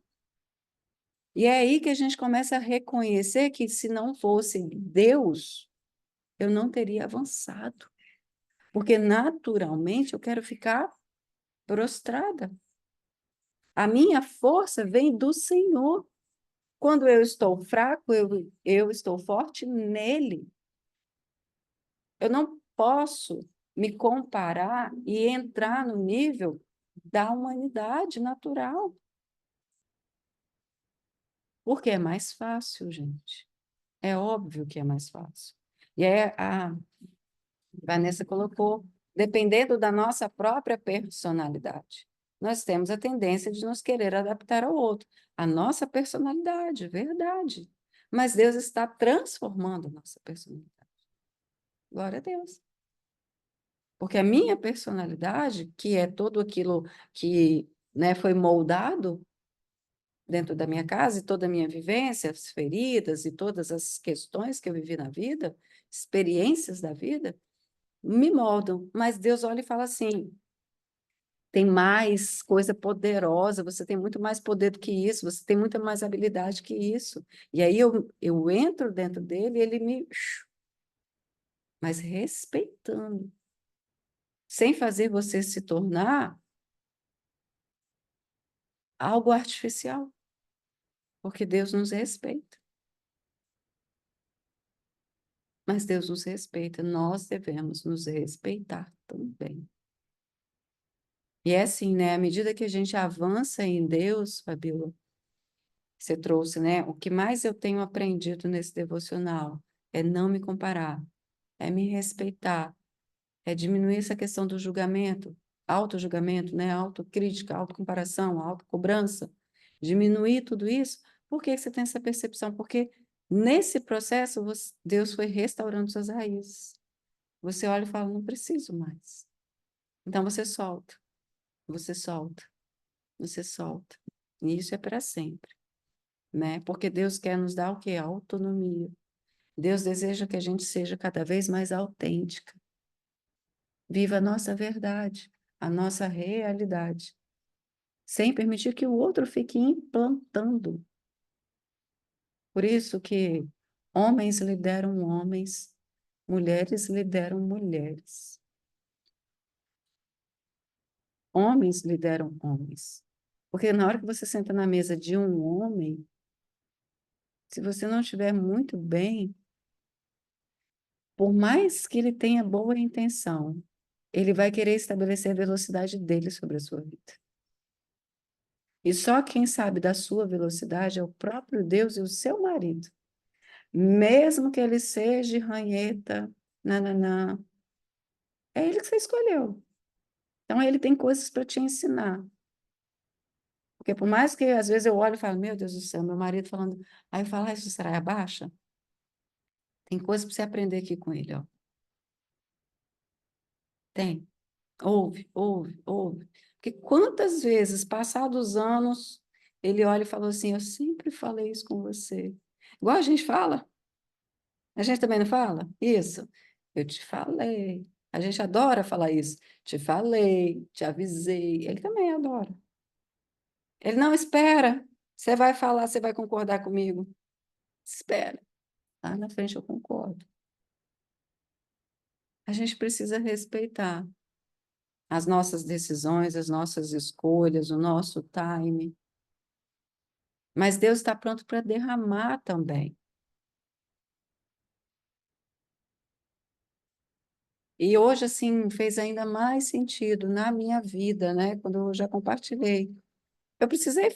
E é aí que a gente começa a reconhecer que se não fosse Deus, eu não teria avançado. Porque naturalmente eu quero ficar prostrada. A minha força vem do Senhor. Quando eu estou fraco, eu estou forte nele. Eu não posso me comparar e entrar no nível da humanidade natural. Porque é mais fácil, gente. É óbvio que é mais fácil. E aí a Vanessa colocou, dependendo da nossa própria personalidade. Nós temos a tendência de nos querer adaptar ao outro. A nossa personalidade, verdade. Mas Deus está transformando a nossa personalidade. Glória a Deus. Porque a minha personalidade, que é tudo aquilo que, né, foi moldado dentro da minha casa, e toda a minha vivência, as feridas e todas as questões que eu vivi na vida, experiências da vida, me moldam. Mas Deus olha e fala assim: tem mais coisa poderosa, você tem muito mais poder do que isso, você tem muita mais habilidade que isso. E aí eu entro dentro dele e ele me. Mas respeitando, sem fazer você se tornar algo artificial, porque Deus nos respeita. Mas Deus nos respeita, nós devemos nos respeitar também. E é assim, né? À medida que a gente avança em Deus, Fabíola, você trouxe, né? O que mais eu tenho aprendido nesse devocional é não me comparar, é me respeitar, é diminuir essa questão do julgamento, auto-julgamento, né? Autocrítica, autocomparação, autocobrança. Diminuir tudo isso. Por que você tem essa percepção? Porque nesse processo Deus foi restaurando suas raízes. Você olha e fala, não preciso mais. Então você solta, você solta, você solta. E isso é para sempre, né? Porque Deus quer nos dar o quê? Autonomia. Deus deseja que a gente seja cada vez mais autêntica. Viva a nossa verdade, a nossa realidade, sem permitir que o outro fique implantando. Por isso que homens lideram homens, mulheres lideram mulheres. Homens lideram homens. Porque na hora que você senta na mesa de um homem, se você não estiver muito bem, por mais que ele tenha boa intenção, ele vai querer estabelecer a velocidade dele sobre a sua vida. E só quem sabe da sua velocidade é o próprio Deus e o seu marido. Mesmo que ele seja ranheta, nananã, é ele que você escolheu. Então, ele tem coisas para te ensinar. Porque por mais que às vezes eu olho e falo, meu Deus do céu, meu marido falando, aí eu falo, ah, isso será abaixa? Tem coisa para você aprender aqui com ele, ó. Tem. Ouve, ouve, ouve. Porque quantas vezes, passados anos, ele olha e fala assim, eu sempre falei isso com você. Igual a gente fala. A gente também não fala? Isso. Eu te falei. A gente adora falar isso. Te falei, te avisei. Ele também adora. Ele não espera. Você vai falar, você vai concordar comigo. Espera. Lá na frente eu concordo. A gente precisa respeitar as nossas decisões, as nossas escolhas, o nosso time. Mas Deus está pronto para derramar também. E hoje, assim, fez ainda mais sentido na minha vida, né? Quando eu já compartilhei. Eu precisei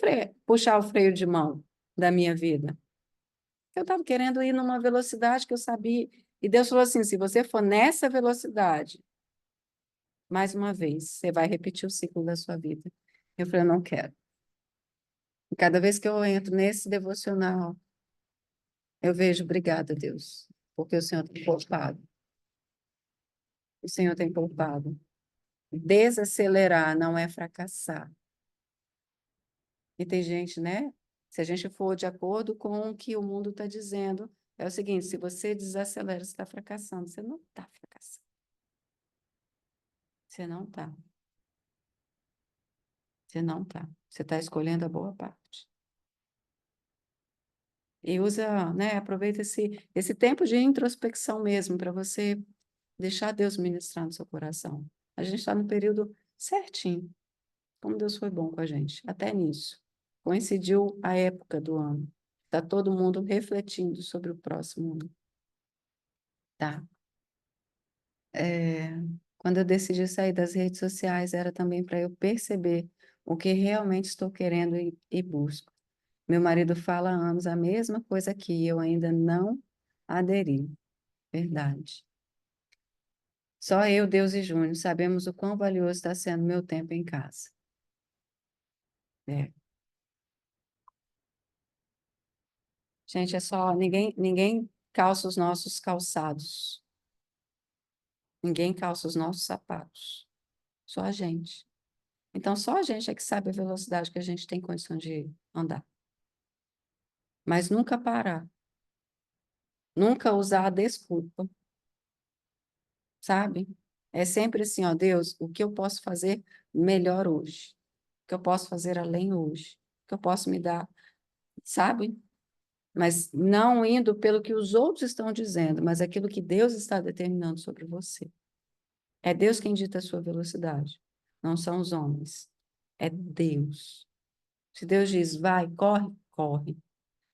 puxar o freio de mão da minha vida. Eu estava querendo ir numa velocidade que eu sabia. E Deus falou assim: se você for nessa velocidade, mais uma vez, você vai repetir o ciclo da sua vida. Eu falei: eu não quero. E cada vez que eu entro nesse devocional, eu vejo, obrigada, Deus, porque o Senhor tem poupado. O Senhor tem poupado. Desacelerar não é fracassar. E tem gente, né? Se a gente for de acordo com o que o mundo está dizendo, é o seguinte: se você desacelera, você está fracassando. Você não está fracassando. Você não está. Você não está. Você está escolhendo a boa parte. E usa, né? Aproveita esse tempo de introspecção mesmo para você deixar Deus ministrar no seu coração. A gente está no período certinho. Como Deus foi bom com a gente, até nisso. Coincidiu a época do ano. Está todo mundo refletindo sobre o próximo ano, tá? Quando eu decidi sair das redes sociais, era também para eu perceber o que realmente estou querendo e busco. Meu marido fala há anos a mesma coisa que eu ainda não aderi. Verdade. Só eu, Deus e Júnior sabemos o quão valioso está sendo meu tempo em casa. É. Gente, é só, ninguém calça os nossos calçados. Ninguém calça os nossos sapatos. Só a gente. Então, só a gente é que sabe a velocidade que a gente tem condição de andar. Mas nunca parar. Nunca usar a desculpa, sabe? É sempre assim, ó, Deus, o que eu posso fazer melhor hoje? O que eu posso fazer além hoje? O que eu posso me dar, sabe? Mas não indo pelo que os outros estão dizendo, mas aquilo que Deus está determinando sobre você. É Deus quem dita a sua velocidade, não são os homens. É Deus. Se Deus diz, vai, corre, corre.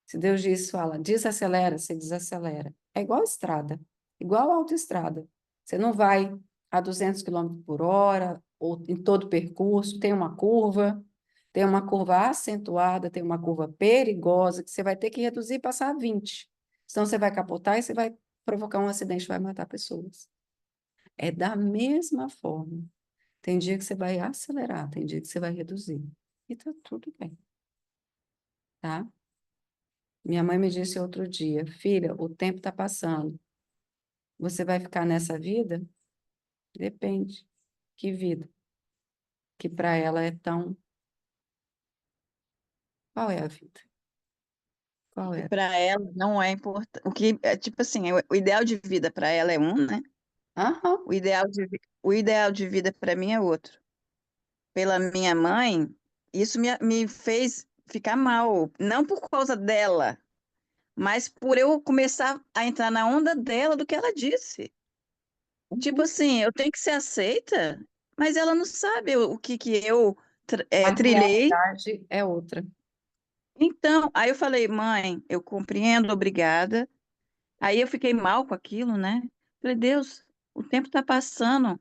Se Deus diz, fala, desacelera, você desacelera. É igual estrada, igual autoestrada. Você não vai a 200 quilômetros por hora, ou em todo o percurso, tem uma curva acentuada, tem uma curva perigosa, que você vai ter que reduzir e passar a 20. Senão você vai capotar e você vai provocar um acidente, vai matar pessoas. É da mesma forma. Tem dia que você vai acelerar, tem dia que você vai reduzir. E tá tudo bem, tá? Minha mãe me disse outro dia, filha, o tempo está passando. Você vai ficar nessa vida? Depende. Que vida? Que para ela é tão. Qual é a vida? Qual E é? para ela não é importante. O que é tipo assim, o ideal de vida para ela é um, né? Aham, O ideal de vida para mim é outro. Pela minha mãe, isso me fez ficar mal, não por causa dela, mas por eu começar a entrar na onda dela do que ela disse. Tipo uhum. assim, eu tenho que ser aceita, mas ela não sabe o que eu A trilhei. realidade é outra. Então, aí eu falei, mãe, eu compreendo, obrigada. Aí eu fiquei mal com aquilo, né? Falei, Deus, o tempo está passando.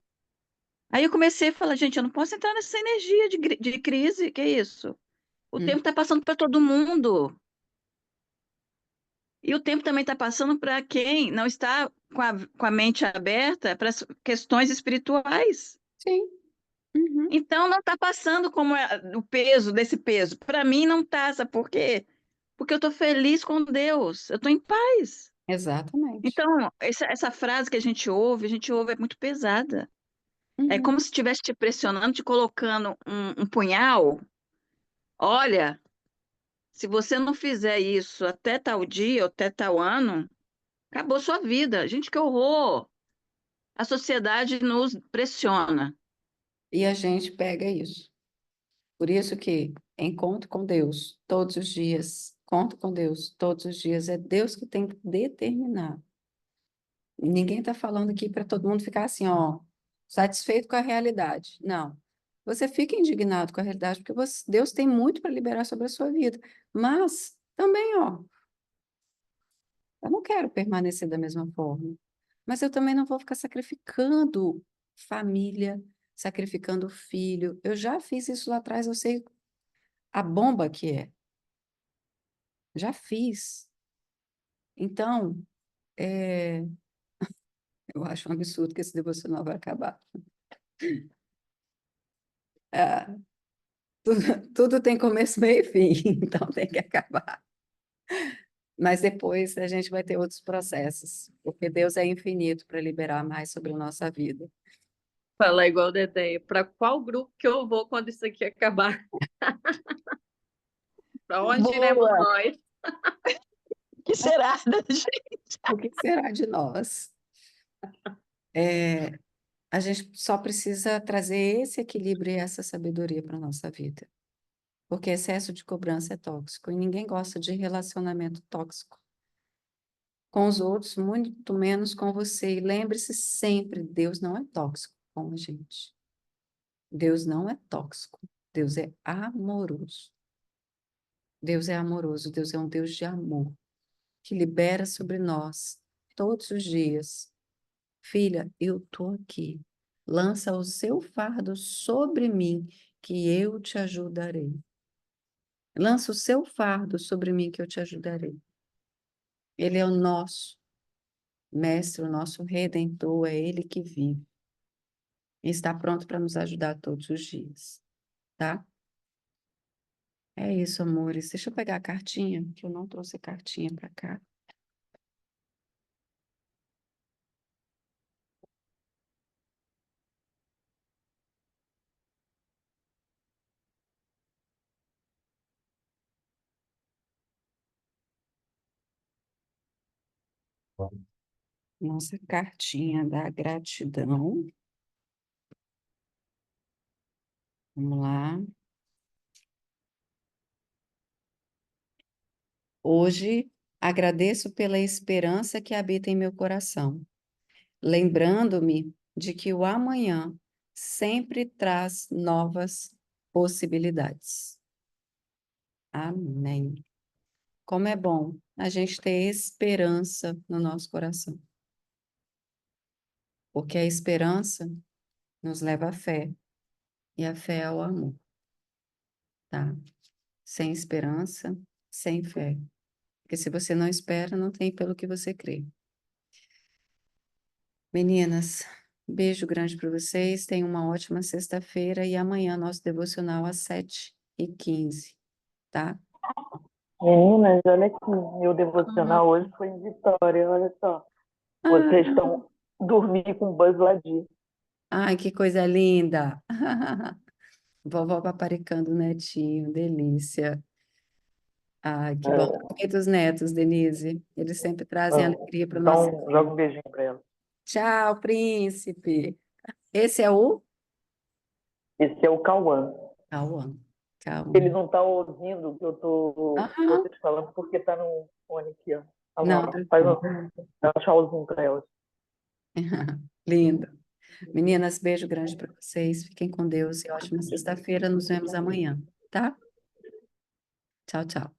Aí eu comecei a falar, gente, eu não posso entrar nessa energia de crise, que é isso? O Hum, tempo está passando para todo mundo. E o tempo também está passando para quem não está com a mente aberta para as questões espirituais. sim, uhum. Então não está passando como o peso desse peso. Para mim não está, sabe por quê? Porque eu estou feliz com Deus, eu estou em paz. Exatamente. Então, essa frase que a gente ouve é muito pesada. É Uhum. como se estivesse te pressionando, te colocando um punhal. Olha, se você não fizer isso até tal dia ou até tal ano, acabou sua vida. Gente, que horror! A sociedade nos pressiona. E a gente pega isso. Por isso que encontro com Deus todos os dias, conta com Deus todos os dias. É Deus que tem que determinar. Ninguém está falando aqui para todo mundo ficar assim, ó, satisfeito com a realidade. Não. Você fica indignado com a realidade, porque Deus tem muito para liberar sobre a sua vida. Mas também, ó, eu não quero permanecer da mesma forma. Mas eu também não vou ficar sacrificando família, sacrificando filho. Eu já fiz isso lá atrás, eu sei a bomba que é. Já fiz. Então, eu acho um absurdo que esse devocional vai acabar. Ah, tudo tem começo, meio e fim, então tem que acabar. Mas depois a gente vai ter outros processos, porque Deus é infinito para liberar mais sobre a nossa vida. Falar igual o Dedé, para qual grupo que eu vou quando isso aqui acabar? Para onde iremos Boa! nós? O que será da gente? O que será de nós? É, a gente só precisa trazer esse equilíbrio e essa sabedoria para a nossa vida. Porque excesso de cobrança é tóxico e ninguém gosta de relacionamento tóxico. Com os outros, muito menos com você. E lembre-se sempre, Deus não é tóxico com a gente. Deus não é tóxico. Deus é amoroso. Deus é amoroso. Deus é um Deus de amor, que libera sobre nós todos os dias. Filha, eu estou aqui. Lança o seu fardo sobre mim, que eu te ajudarei. Lança o seu fardo sobre mim, que eu te ajudarei. Ele é o nosso mestre, o nosso redentor, é ele que vive. E está pronto para nos ajudar todos os dias, tá? É isso, amores. Deixa eu pegar a cartinha, que eu não trouxe a cartinha para cá. Nossa cartinha da gratidão. Vamos lá. Hoje agradeço pela esperança que habita em meu coração, lembrando-me de que o amanhã sempre traz novas possibilidades. Amém. Como é bom a gente ter esperança no nosso coração, porque a esperança nos leva à fé, e a fé é o amor, tá? Sem esperança, sem fé. Porque se você não espera, não tem pelo que você crê. Meninas, beijo grande para vocês. Tenham uma ótima sexta-feira e amanhã nosso devocional às 7h15, tá? Meninas, olha aqui, meu devocional hoje foi em Vitória, olha só. Vocês estão dormindo com Buzz Lightyear. Ai, que coisa linda! Vovó paparicando o netinho, delícia. Ai, que bom. E dos netos, Denise. Eles sempre trazem alegria para o nosso. Então, joga um beijinho para ela. Tchau, príncipe. Esse é o Esse é o Cauã. Cauã. Ele não está ouvindo o que eu estou Aham. vocês falando, porque está no fone aqui, ó. Olha Não, lá, faz dá um tchauzinho para ela. lindo. Meninas, beijo grande para vocês. Fiquem com Deus e ótima sexta-feira. Nos vemos amanhã, tá? Tchau, tchau.